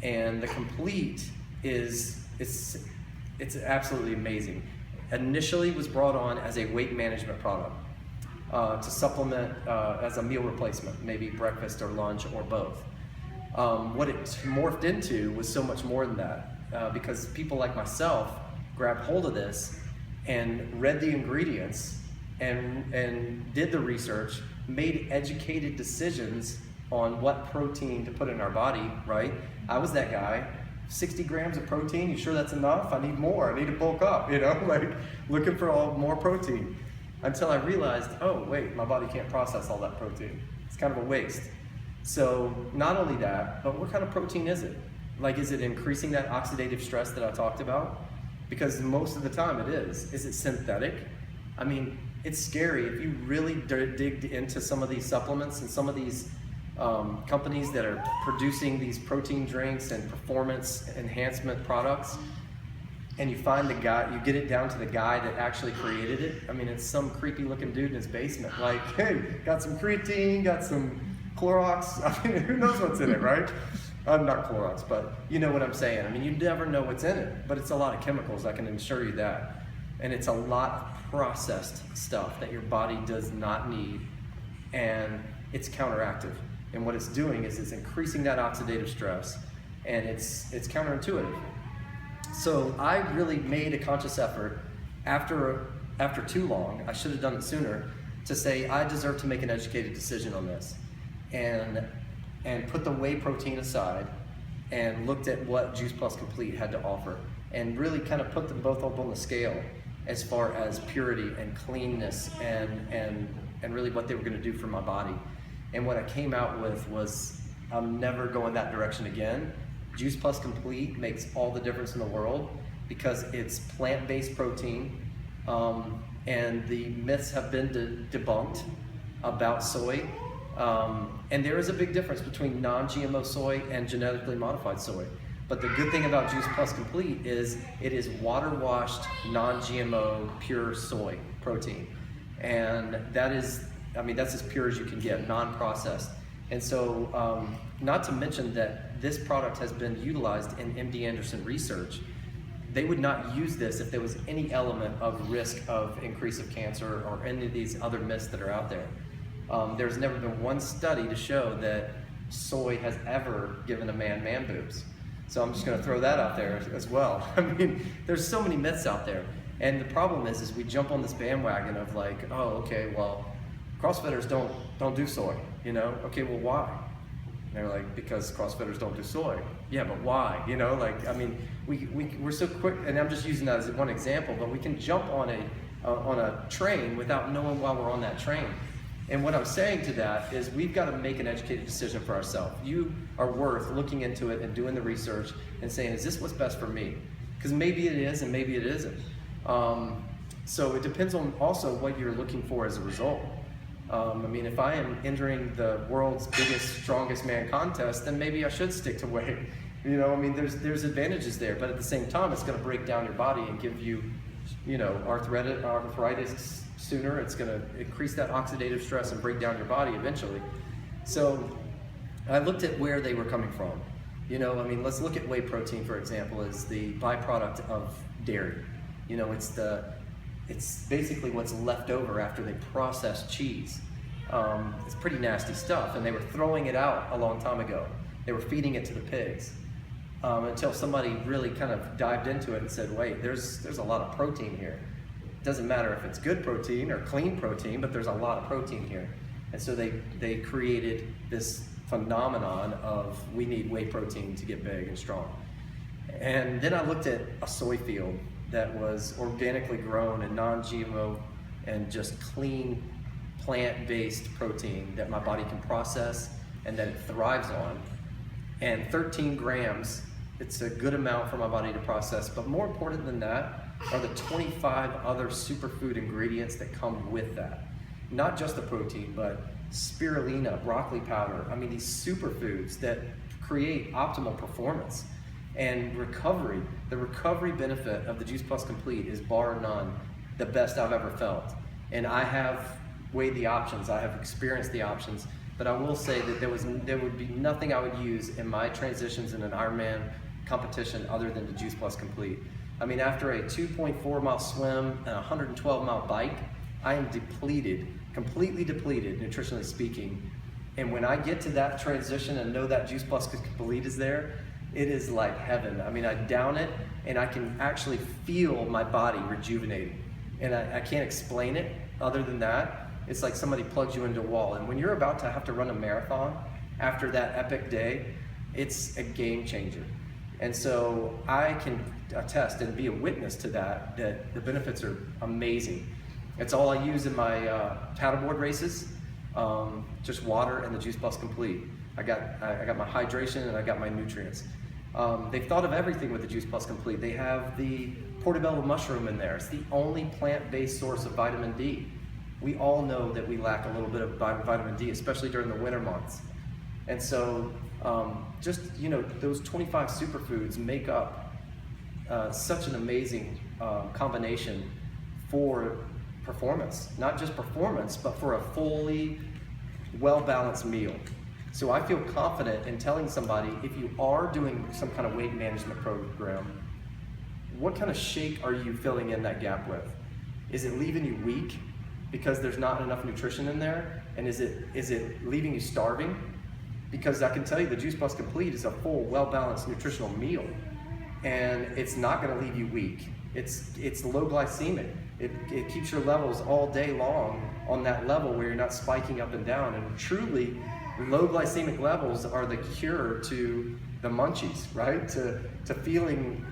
And the Complete it's absolutely amazing. Initially was brought on as a weight management product to supplement as a meal replacement, maybe breakfast or lunch or both. What it morphed into was so much more than that, because people like myself grabbed hold of this and read the ingredients and did the research, made educated decisions on what protein to put in our body, right? I was that guy. 60 grams of protein, you sure that's enough? I need more, I need to bulk up, like looking for more protein. Until I realized, oh wait, my body can't process all that protein. It's kind of a waste. So not only that, but what kind of protein is it? Like, is it increasing that oxidative stress that I talked about? Because most of the time it is. Is it synthetic? I mean, it's scary if you really dig into some of these supplements and some of these companies that are producing these protein drinks and performance enhancement products, and you find the guy, you get it down to the guy that actually created it. I mean, it's some creepy looking dude in his basement, like, hey, got some creatine, got some Clorox. I mean, who knows what's in it, right? Not Clorox, but you know what I'm saying. I mean, you never know what's in it, but it's a lot of chemicals, I can assure you that. And it's a lot of processed stuff that your body does not need, and it's counteractive. And what it's doing is it's increasing that oxidative stress, and it's counterintuitive. So I really made a conscious effort after too long, I should have done it sooner, to say I deserve to make an educated decision on this, and put the whey protein aside and looked at what Juice Plus Complete had to offer, and really kind of put them both up on the scale as far as purity and cleanness and really what they were going to do for my body. And what I came out with was, I'm never going that direction again. Juice Plus Complete makes all the difference in the world because it's plant-based protein, and the myths have been debunked about soy. And there is a big difference between non-GMO soy and genetically modified soy. But the good thing about Juice Plus Complete is it is water-washed, non-GMO, pure soy protein. And that is, I mean, that's as pure as you can get, non-processed. And so, not to mention that this product has been utilized in MD Anderson research. They would not use this if there was any element of risk of increase of cancer or any of these other myths that are out there. There's never been one study to show that soy has ever given a man boobs. So I'm just gonna throw that out there as well. I mean, there's so many myths out there. And the problem is we jump on this bandwagon of like, oh, okay, well, CrossFitters don't do soy, Okay, well, why? And they're like, because CrossFitters don't do soy. Yeah, but why? Like, I mean, we're so quick, and I'm just using that as one example, but we can jump on a train without knowing why we're on that train. And what I'm saying to that is we've got to make an educated decision for ourselves. You are worth looking into it and doing the research and saying, is this what's best for me? Because maybe it is and maybe it isn't. So it depends on also what you're looking for as a result. I mean, if I am entering the world's biggest, strongest man contest, then maybe I should stick to weight. I mean, there's advantages there, but at the same time, it's going to break down your body and give you, arthritis sooner. It's going to increase that oxidative stress and break down your body eventually. So I looked at where they were coming from. I mean, let's look at whey protein, for example, as the byproduct of dairy. It's basically what's left over after they process cheese. It's pretty nasty stuff, and they were throwing it out a long time ago. They were feeding it to the pigs until somebody really kind of dived into it and said, wait, there's a lot of protein here. It doesn't matter if it's good protein or clean protein, but there's a lot of protein here. And so they created this phenomenon of we need whey protein to get big and strong. And then I looked at a soy field that was organically grown and non-GMO and just clean plant-based protein that my body can process and that it thrives on. And 13 grams, it's a good amount for my body to process, but more important than that are the 25 other superfood ingredients that come with that. Not just the protein, but spirulina, broccoli powder, I mean these superfoods that create optimal performance. And recovery, the recovery benefit of the Juice Plus Complete is bar none the best I've ever felt. And I have weighed the options, I have experienced the options, but I will say that there would be nothing I would use in my transitions in an Ironman competition other than the Juice Plus Complete. I mean, after a 2.4 mile swim and a 112 mile bike, I am depleted, completely depleted, nutritionally speaking. And when I get to that transition and know that Juice Plus Complete is there, it is like heaven. I mean, I down it and I can actually feel my body rejuvenating. And I can't explain it other than that. It's like somebody plugs you into a wall. And when you're about to have to run a marathon after that epic day, it's a game changer. And so I can attest and be a witness to that the benefits are amazing. It's all I use in my paddleboard races, just water and the Juice Plus Complete. I got my hydration and I got my nutrients. They've thought of everything with the Juice Plus Complete. They have the portobello mushroom in there. It's the only plant-based source of vitamin D. We all know that we lack a little bit of vitamin D, especially during the winter months. And so just, you know, those 25 superfoods make up such an amazing combination for performance. Not just performance, but for a fully well-balanced meal. So I feel confident in telling somebody, if you are doing some kind of weight management program, what kind of shake are you filling in that gap with? Is it leaving you weak because there's not enough nutrition in there? And is it leaving you starving? Because I can tell you the Juice Plus Complete is a full, well-balanced nutritional meal. And it's not gonna leave you weak. It's low glycemic. It keeps your levels all day long on that level where you're not spiking up and down. And truly, low glycemic levels are the cure to the munchies, right? To feeling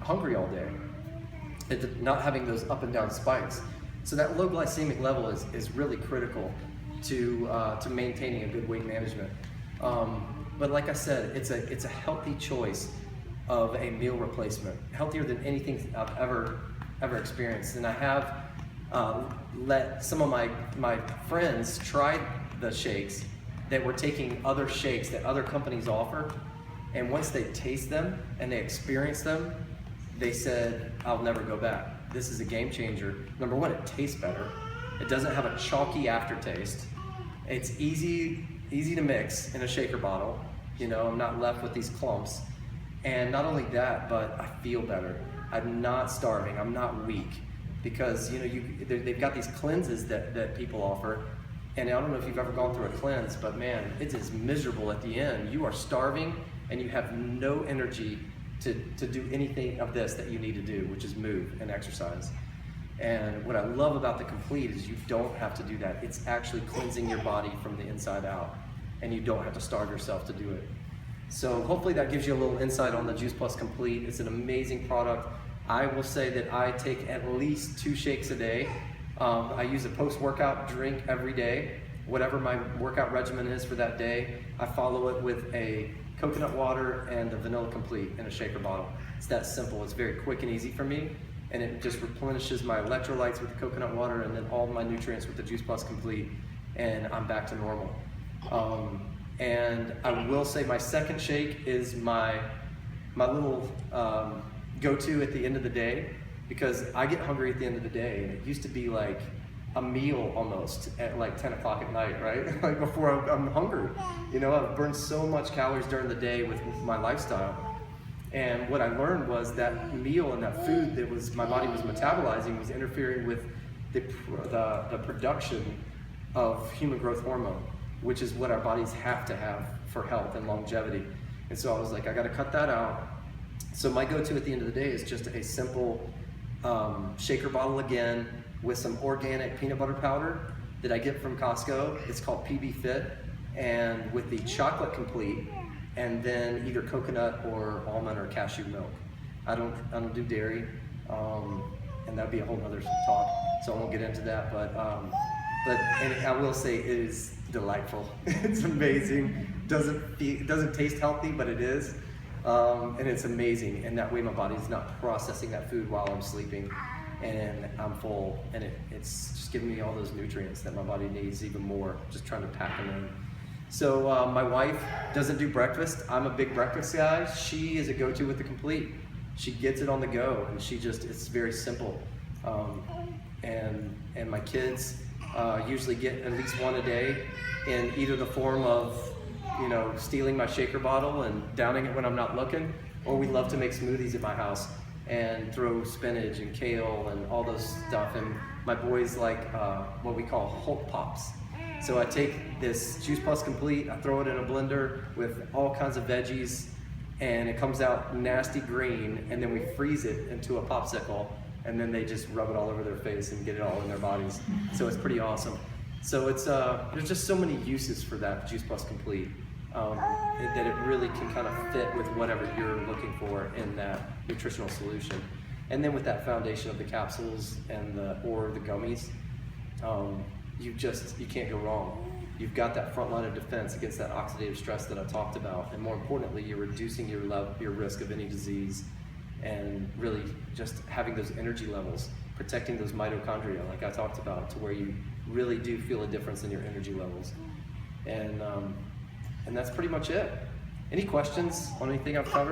hungry all day, and to not having those up and down spikes. So that low glycemic level is really critical to maintaining a good weight management. But like I said, it's a healthy choice of a meal replacement, healthier than anything I've ever experienced. And I have let some of my friends try the shakes that were taking other shakes that other companies offer, and once they taste them and they experience them, they said, I'll never go back. This is a game changer. Number one, it tastes better. It doesn't have a chalky aftertaste. It's easy to mix in a shaker bottle. You know, I'm not left with these clumps. And not only that, but I feel better. I'm not starving, I'm not weak. Because, you know, they've got these cleanses that people offer. And I don't know if you've ever gone through a cleanse, but man, it is miserable at the end. You are starving and you have no energy to do anything of this that you need to do, which is move and exercise. And what I love about the Complete is you don't have to do that. It's actually cleansing your body from the inside out, and you don't have to starve yourself to do it. So hopefully that gives you a little insight on the Juice Plus Complete. It's an amazing product. I will say that I take at least 2 shakes a day. I use a post-workout drink every day. Whatever my workout regimen is for that day, I follow it with a coconut water and the Vanilla Complete in a shaker bottle. It's that simple. It's very quick and easy for me, and it just replenishes my electrolytes with the coconut water and then all my nutrients with the Juice Plus Complete, and I'm back to normal. And I will say my second shake is my little go-to at the end of the day, because I get hungry at the end of the day, and it used to be like a meal almost at like 10 o'clock at night, right? Like before I'm hungry. You know, I've burned so much calories during the day with my lifestyle. And what I learned was that meal and that food that was my body was metabolizing was interfering with the production of human growth hormone, which is what our bodies have to have for health and longevity. And so I was like, I gotta cut that out. So my go-to at the end of the day is just a simple shaker bottle again with some organic peanut butter powder that I get from Costco. It's called PB Fit, and with the chocolate Complete, and then either coconut or almond or cashew milk. I don't do dairy, and that'd be a whole nother talk, so I won't get into that. But and I will say it is delightful. It's amazing. It doesn't taste healthy, but it is. And it's amazing, and that way my body's not processing that food while I'm sleeping, and I'm full, and it's just giving me all those nutrients that my body needs even more, just trying to pack them in. So my wife doesn't do breakfast. I'm a big breakfast guy. She is a go-to with the Complete. She gets it on the go, and it's very simple. And my kids, Usually get at least one a day in either the form of, you know, stealing my shaker bottle and downing it when I'm not looking, or we love to make smoothies at my house and throw spinach and kale and all those stuff. And my boys like what we call Hulk Pops. So I take this Juice Plus Complete, I throw it in a blender with all kinds of veggies, and it comes out nasty green, and then we freeze it into a popsicle, and then they just rub it all over their face and get it all in their bodies. So it's pretty awesome. So it's there's just so many uses for that Juice Plus Complete that it really can kind of fit with whatever you're looking for in that nutritional solution. And then with that foundation of the capsules and or the gummies, you can't go wrong. You've got that front line of defense against that oxidative stress that I talked about, and more importantly, you're reducing your risk of any disease, and really just having those energy levels, protecting those mitochondria like I talked about, to where you really do feel a difference in your energy levels. And that's pretty much it. Any questions on anything I've covered?